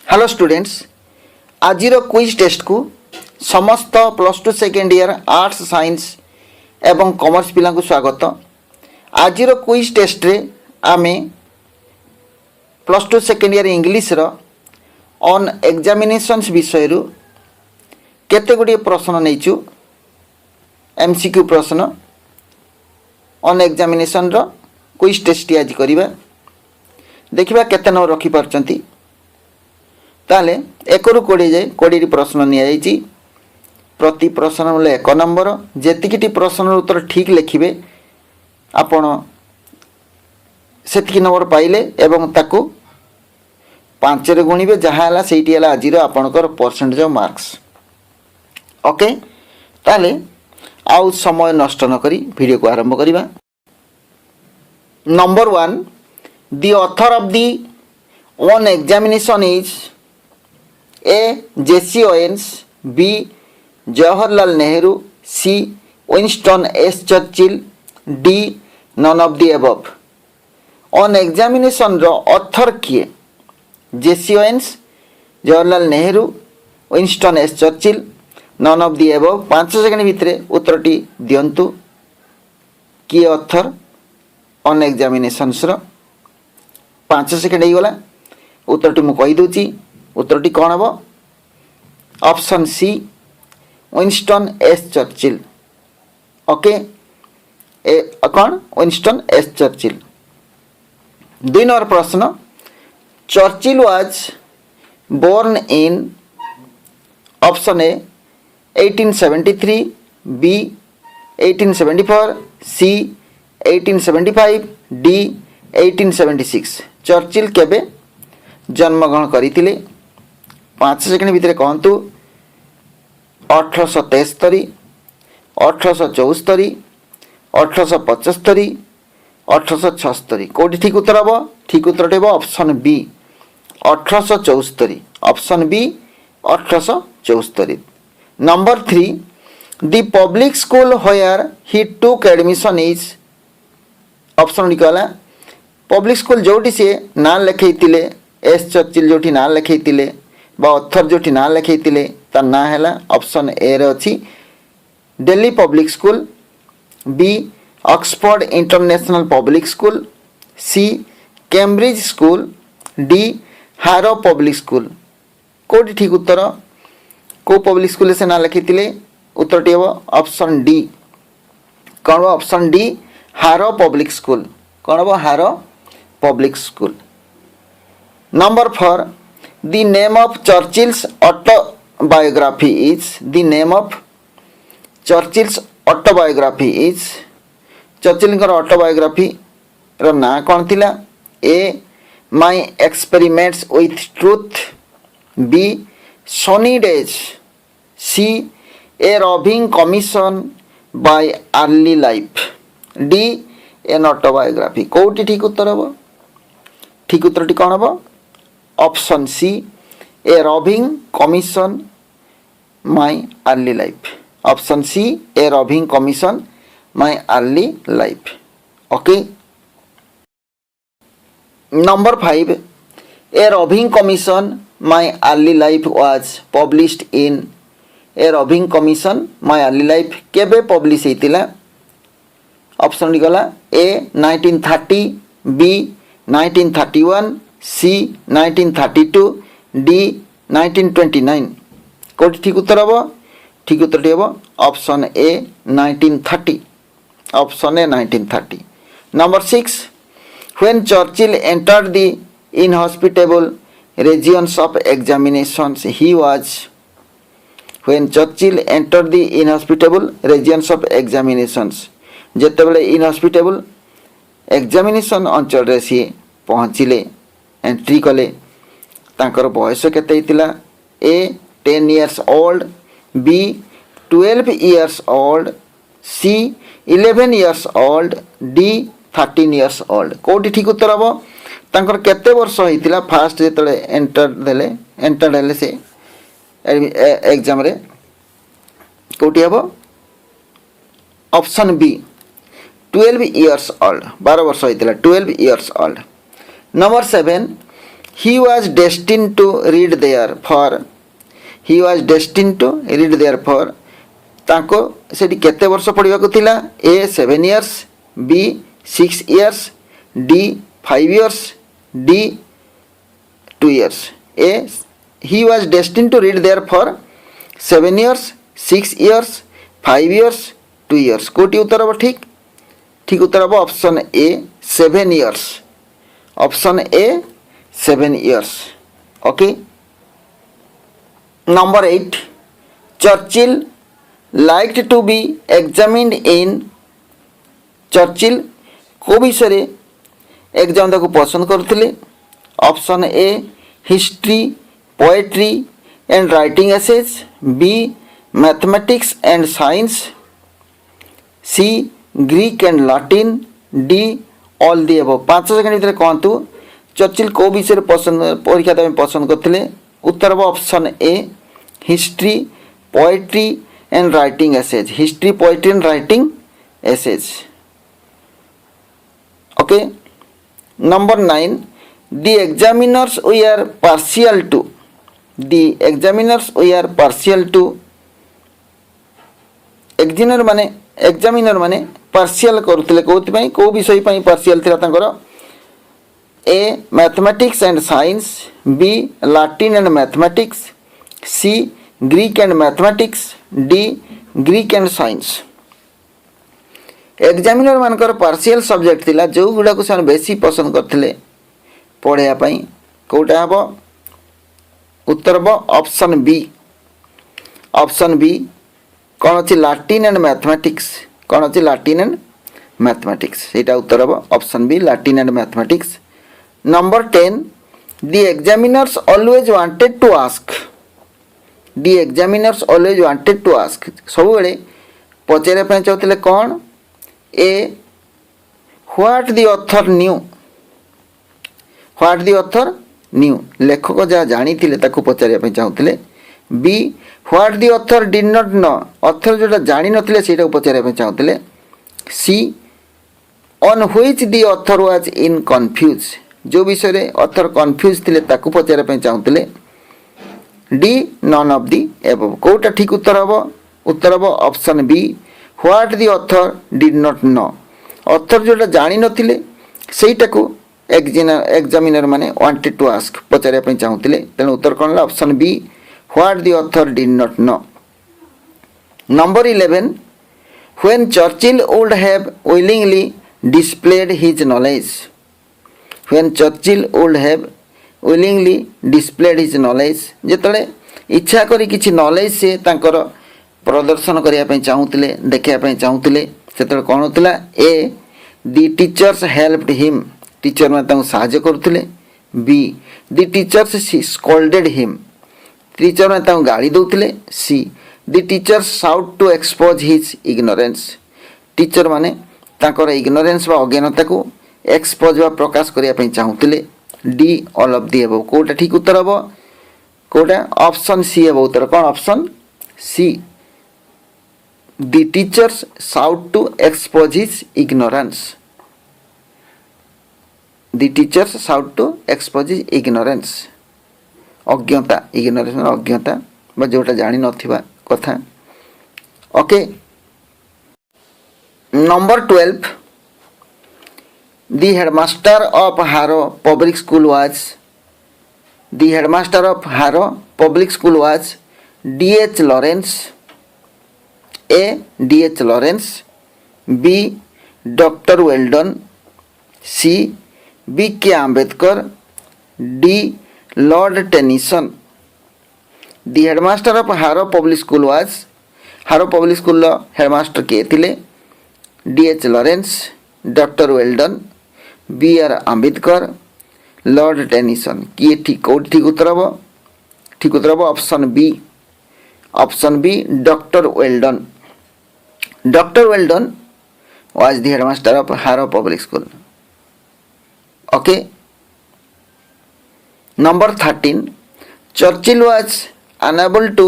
Hello students, आज quiz test को समस्त +2 सेकेंड ईयर आर्ट्स साइंस एवं कॉमर्स पिला को स्वागत। आज क्विज टेस्ट रे आमे +2 सेकेंड ईयर इंग्लिश रो ऑन एग्जामिनेशंस विषय रु केते गुडी प्रश्न नैचु। एमसीक्यू प्रश्न ऑन एग्जामिनेशन रो क्विज टेस्ट आज करिबा। देखिबा केते नंबर रखी परचंती। ताले 1 रु 20 जाए 20 प्रश्न निया जाइछि। प्रति प्रश्न मूल्य 1 नंबर। जेतिकिटी प्रश्न उत्तर ठीक लिखिबे आपण सेतिकी नंबर पाइले एवं ताकू 5 रे गुणिबे। जहा हला सेठी हला आजिरो आपनकर परसेंटेज ऑफ मार्क्स। ओके, ताले आउ समय नष्ट न करी वीडियो को आरंभ करिबा। Number 1, the author of the one examination is A. Jesse Owens, B. Jawaharlal Nehru, C. Winston S. Churchill, D. None of the above. On examination रो ऑथर किए? Jesse Owens, Jawaharlal Nehru, Winston S Churchill, none of the above. 5 second भितर उत्तरटी दियंतु। किए author on examination रो? 5 second हो गला। उत्तरटी मु कहि दोची। उत्तरटी कौन हम? Option C, Winston S Churchill. Okay, कौन? Winston S Churchill. 2 नंबर प्रश्न, Churchill was born in option A 1873, B 1874, C 1875, D 1876। Churchill केबे जन्मग्रहण करथिले? 5 सेकेंड भितर कहतु। 1873, 1874, 1875, 1876। कौटी ठीक उत्तर हम? ठीक उत्तर हे option B 1874। Option B 1874। Number 3, the public school where he took admission is. Option D कहला पब्लिक स्कूल जोटी से ना लिखैतिले। एस चर्चिल जोटी ना लिखैतिले बा ऑथर जोटी ना लिखैतिले तार ना हैला ऑप्शन ए रे अछि Delhi public school, B Oxford international public school, C Cambridge school, D Harrow public school. कोडी ठीक उत्तर? को पब्लिक स्कूल से ना लिखैतिले? उत्तरटी हो ऑप्शन डी। कौन? Option D Harrow public school. कौन हो? हारो public school. Number 4, the name of Churchill's autobiography is. The name of Churchill's autobiography is. Churchill autobiography रो ना कौन थिला? A my experiments with truth, B sunny days, C a roving commission by early life, D an autobiography. कौटी ठीक उत्तर हम? ठीक उत्तरटी कौन हम? Option C a roving commission my early life. Option C a roving commission my early life. Okay. Number 5, a roving commission my early life was published in. A roving commission my early life केबे publish होइतिला? Option D गला ए 1930, B 1931, सी 1932, D 1929। कोटी ठीक उत्तर हम? ठीक उत्तर हम option A 1930। Option A 1930। Number 6, when Churchill entered the inhospitable regions of examinations he was. When Churchill entered the inhospitable regions of examinations, जेतेबेले इनहॉस्पिटेबल एग्जामिनेशन अंचल रे सी पहुँचिले, एंट्री कले, तांकर बयस केते हितिला? A 10 years old, B 12 years old, C 11 years old, D 13 years old। कोटी ठीक उत्तर हम? तांकर केते वर्ष होइतिला फास्ट जेतले एंटर देले से एग्जाम रे? कोटी हम? Option B 12 years old। 12 वर्ष होइतिला 12 years old। Number 7, he was destined to read there for he was destined to read there for ତାଙ୍କୁ ସେଠି କେତେ ବର୍ଷ ପଢ଼ିବାକୁ ଥିଲା? A 7 years, B 6 years, D 5 years, D 2 years. A he was destined to read there for 7 years, 6 years, 5 years, 2 years. কোটি উত্তর হব ঠিক? ঠিক উত্তর হব option A 7 years. Option A 7 years. Okay, number 8, Churchill liked to be examined in Churchill को विषय exam को पसंद करते? Option A history, poetry and writing essays, B mathematics and science, C Greek and Latin, D all the above. 5 second भीतर कहतु Churchill को विषय पसंद परीक्षा देवा पसंद करते? उत्तर हम option A history, poetry and writing essays. History, poetry and writing essays. Okay, number 9, the examiners were partial to. The examiners were partial to. examiner माने partial करुले कौन को विषय partial थिला तांकर? A mathematics and science, B Latin and mathematics, C Greek and mathematics, D Greek and science. Examiner मानकर partial subject थिला जो गुडा को सान बेसी पसंद करथिले पढ़ाया पई. कोटा हबो? उत्तर हबो ऑप्शन बी. ऑप्शन बी कौन अछि? Latin and mathematics. कौन अछि? Latin and mathematics. एटा उत्तर हबो option B, Latin and mathematics. Number 10, the examiners always wanted to ask. The examiners always wanted to ask. सब बेले पचारे पे चाहते कौन? A what the author knew. What the author knew, लेखक जहाँ जानी थिले ताको पचारे पे चाहते. B what the author did not know, author जोटा जानी नथिले सेटा को पचारे पे चाहते. C on which the author was in confused, जो विषय रे author confused थिले ताको पचारे पे चाहते. D none of the above. Kota ठीक उत्तर हबो? उत्तर हबो option B what the author did not no. Author जोटा जानी नथिले सेटा को एग्जामिनर माने वांटेड टू आस्क पचारे पे चाहूतिले. तेणु उत्तर कोन ला? Option B what the author did not know. Number 11, when Churchill would have willingly displayed his knowledge. When Churchill would have willingly displayed his knowledge, जेतले इच्छा करी किछि नॉलेज से तांकर प्रदर्शन करिया पे चाहूतिले, देखिया पे चाहूतिले, सेतले कोन होतला? A the teachers helped him. Teacher में तांको सहाय्य करथिले. B the teachers scolded him. Teacher में तांको गाली दउथिले. C the teachers shout to expose his ignorance. Teacher माने तांकर इग्नोरेंस बा अज्ञानता को एक्सपोज बा प्रकाश करिया पे चाहूतिले. D all of the above. कोटा ठीक उत्तर हबो? कोटा ऑप्शन सी हबो उत्तर. कोन? Option C. The teachers shout to expose his ignorance. The teachers shout to expose his ignorance. अज्ञता, ignorance अज्ञता बा जोटा जानी नथिबा कथा. Okay, number 12, the headmaster of Harrow public school was. The headmaster of Harrow public school was D.H. Lawrence. A D.H. Lawrence, B Dr. Weldon, C B.K. Ambedkar, D Lord Tennyson. The headmaster of Harrow public school was. Harrow public school headmaster के थिले? D.H. Lawrence, Dr. Weldon, B.R. Ambedkar, Lord Tennyson. किए ठीक code ठीक उत्तर हबो? ठीक उत्तर हबो option B. Option B doctor Weldon. Dr. Weldon was the headmaster of Harrow Public School. Okay. Number 13, Churchill was unable to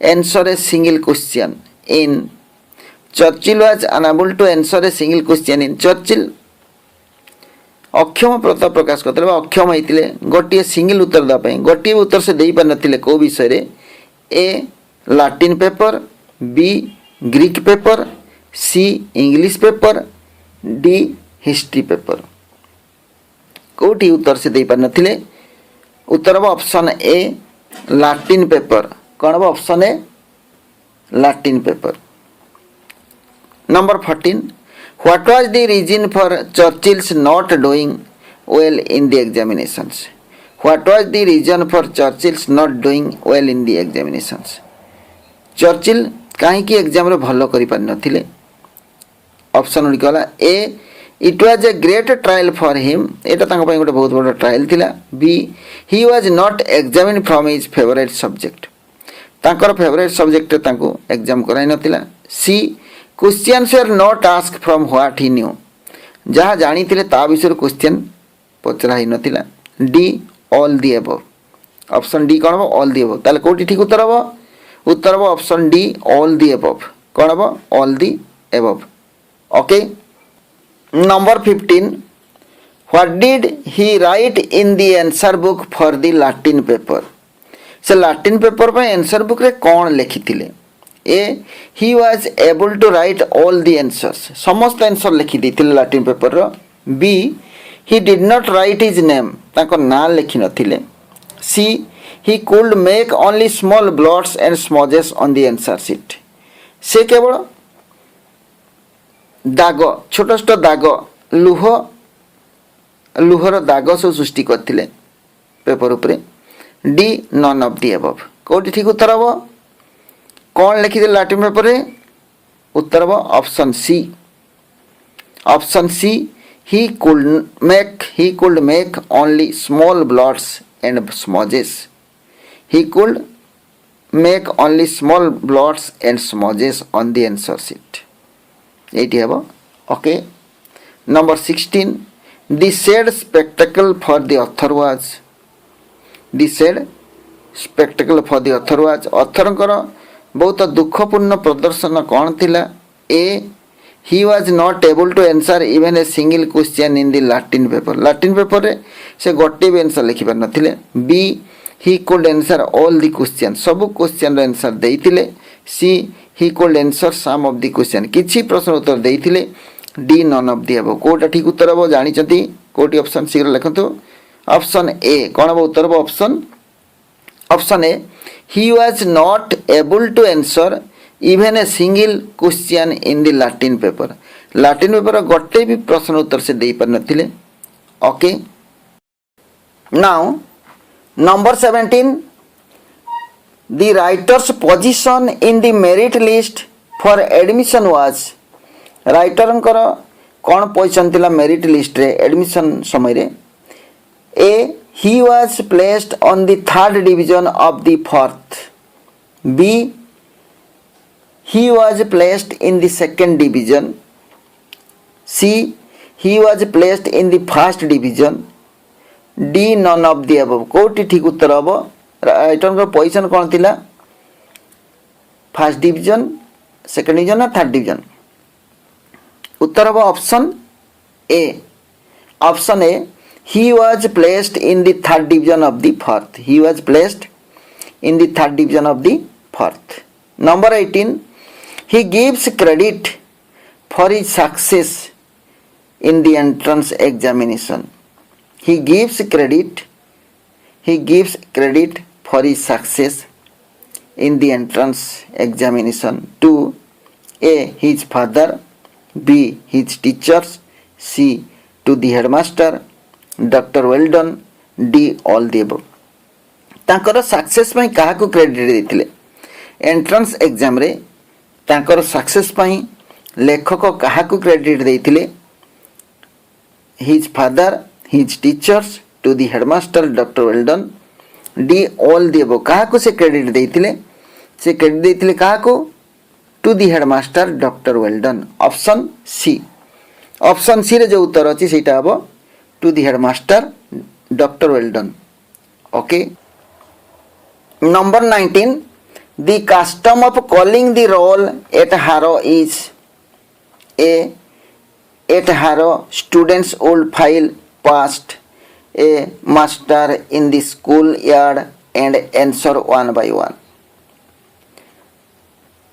answer a single question in. Churchill was unable to answer a single question in. Churchill अक्षमता प्रकाश करते अक्षम होते गोटे single उत्तर देवाई गोटे उत्तर से दे पार नथिले को विषय A Latin paper B Greek paper C English paper D history paper कोटी उत्तर से दे पार नथिले उत्तर हम ऑप्शन ए लाटिन पेपर कौन हम option A Latin paper. Number 14 what was the reason for Churchill's not doing well in the examinations what was the reason for Churchill's not doing well in the examinations Churchill कहीं exam रे भलो करि पार नथिले option गुडी कहला A it was a great trial for him एटा तांको पई गोटे बहुत बड़ ट्रायल थिला B he was not examined from his favourite subject तांकर फेवरेट सब्जेक्ट तांको एग्जाम कराई नथिला C questions are not ask from what he knew जहाँ जानी थिले ता विषय क्वेश्चन पचरा ही नथिला D all the above option D कौन हम ऑल दी अबव ताले कोटी ठीक उत्तर हम उत्तर हम option D all the above कौन हम all the above okay. Number 15 what did he write in the answer book for the Latin paper से लाटिन पेपर पे आंसर बुक रे कौन लिखी थिले A he was able to write all the answers समस्त answer लिखि दैथिले Latin paper रो B he did not write his name ताको ना लिखि नथिले C he could make only small blots and smudges on the answer sheet से केवल दाग छोट छोट दाग लुहर दाग सब सृष्टि करथिले पेपर उपरे D none of the above कोटी ठीक उत्तर हम कौन लिखी लाटिन पेपर रे उत्तर हम option C he could make only small blots and smudges he could make only small blots and smudges on the answer sheet एटी हम okay. Number 16 the sad spectacle for the author was the sad spectacle for the author was ऑथरंकर बहुत दुखपूर्ण प्रदर्शन कौन थिला A he was not able to answer even a single question in the Latin paper रे से गोटे भी आंसर लिखि पार नथिले B he could answer all the question सब क्वेश्चन रो आंसर देइथिले C he could answer some of the question किछि प्रश्न उत्तर देइथिले D none of the above कोटा ठीक उत्तर हम जानि छथि कोटी ऑप्शन शीघ्र लिखंतु ऑप्शन ए कोन हम उत्तर हम option A he was not able to answer even a single question in the Latin paper गोटे भी प्रश्न उत्तर से दे पार नथिले okay. Now number 17 the writer's position in the merit list for admission was राइटरंकर कौन पोजीशन थिला मेरिट लिस्ट रे एडमिशन समय रे ए he was placed on the 3rd division of the 4th b he was placed in the 2nd division c he was placed in the 1st division d none of the above कोटी ठीक उत्तर हम writer का position कौन थिला 1st division 2nd division ना 3rd division उत्तर हम option A he was placed in the 3rd division of the 4th he was placed in the 3rd division of the 4th. Number 18 he gives credit for his success in the entrance examination he gives credit for his success in the entrance examination to a his father b his teachers c to the headmaster doctor well done D all the above तांकर success पई काहा को credit देथिले entrance exam रे तांकर success पई लेखक काहा को क्रेडिट देथिले his father his teachers to the headmaster doctor well done D all the above काहा को से क्रेडिट देथिले काहा को to the headmaster doctor Welldon option C रे जो उत्तर अछि सेटा हबो to the headmaster Dr. Weldon okay. Number 19 the custom of calling the roll at Harrow is a at Harrow students would file passed a master in the school yard and answer one by one.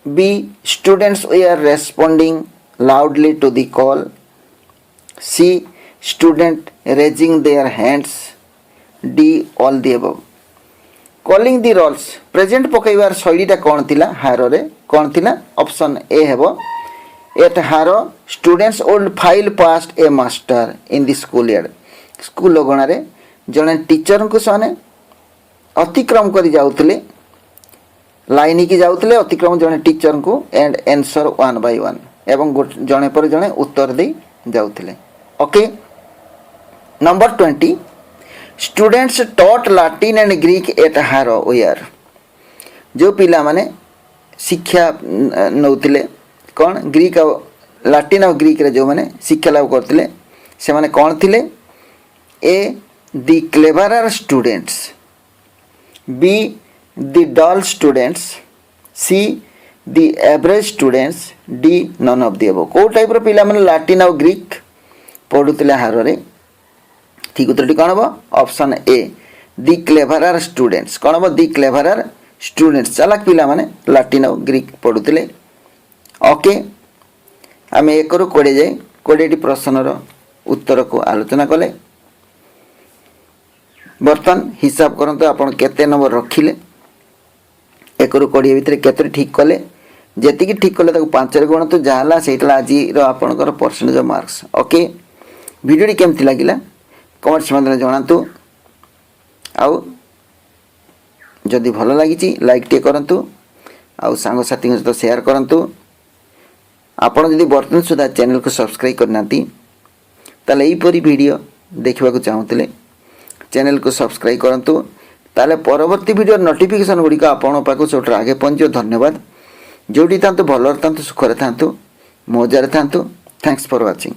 B. Students were responding loudly to the call. C. Student raising their hands. D. All the above. Calling the rolls. Present पकईबार शैलीटा कौन थिला हारो रे कौन थिला option A हेबो eight हारो students old file past A master in the school yard school लगणा रे जने टीचर को सने अतिक्रम करी जाउतले लाइन की जाउतले अतिक्रम जने टीचर को and answer one by one एवं जने पर जने उत्तर दे जाउतले okay number 20 students taught Latin and Greek at Harrow where जो पिला माने शिक्षा नौतिले कौन ग्रीक लाटिन और ग्रीक रे जो माने शिक्षा लाभ करतिले से माने कौन थिले A the cleverer students B the dull students C the average students D none of the above को टाइप रो पिला माने लाटिन और ग्रीक पढुतिले हारो रे ठीक उत्तरटी कौन हम ऑप्शन ए दि क्लेवरर स्टूडेंट्स कौन हम दि क्लेवरर स्टूडेंट्स चालाक पिला माने लाटिन और ग्रीक पढुतिले ओके आम 1 ରୁ 20 जाए 20टी प्रश्नर उत्तर को आलोचना कले बर्तमान हिसाब करंतु आपण केते नंबर रखिले 1 ରୁ 20 भितर केते ठीक कले जेतिकी ठीक कले ताको 5 रे गुणतु जाहला सेटला आज रो आपनकर परसेंटेज मार्क्स ओके वीडियोटी केमति लागिला कमेंट्स माध्यम जनातु आउ जदि भल लगी लाइक टे करंतु आउ सांग साथी सहित शेयर करंतु आपण जदि बर्तमान सुधा चैनल को सब्सक्राइब करना ताले एपरी वीडियो देखा चाहूले चैनल को सब्सक्राइब करंतु ताले परवर्ती वीडियो नोटिफिकेशन गुड़िक आपण पाक सब आगे पहुँचो धन्यवाद जोटी था भल था सुखरे था मौजार था थैंक्स फॉर वाचिंग।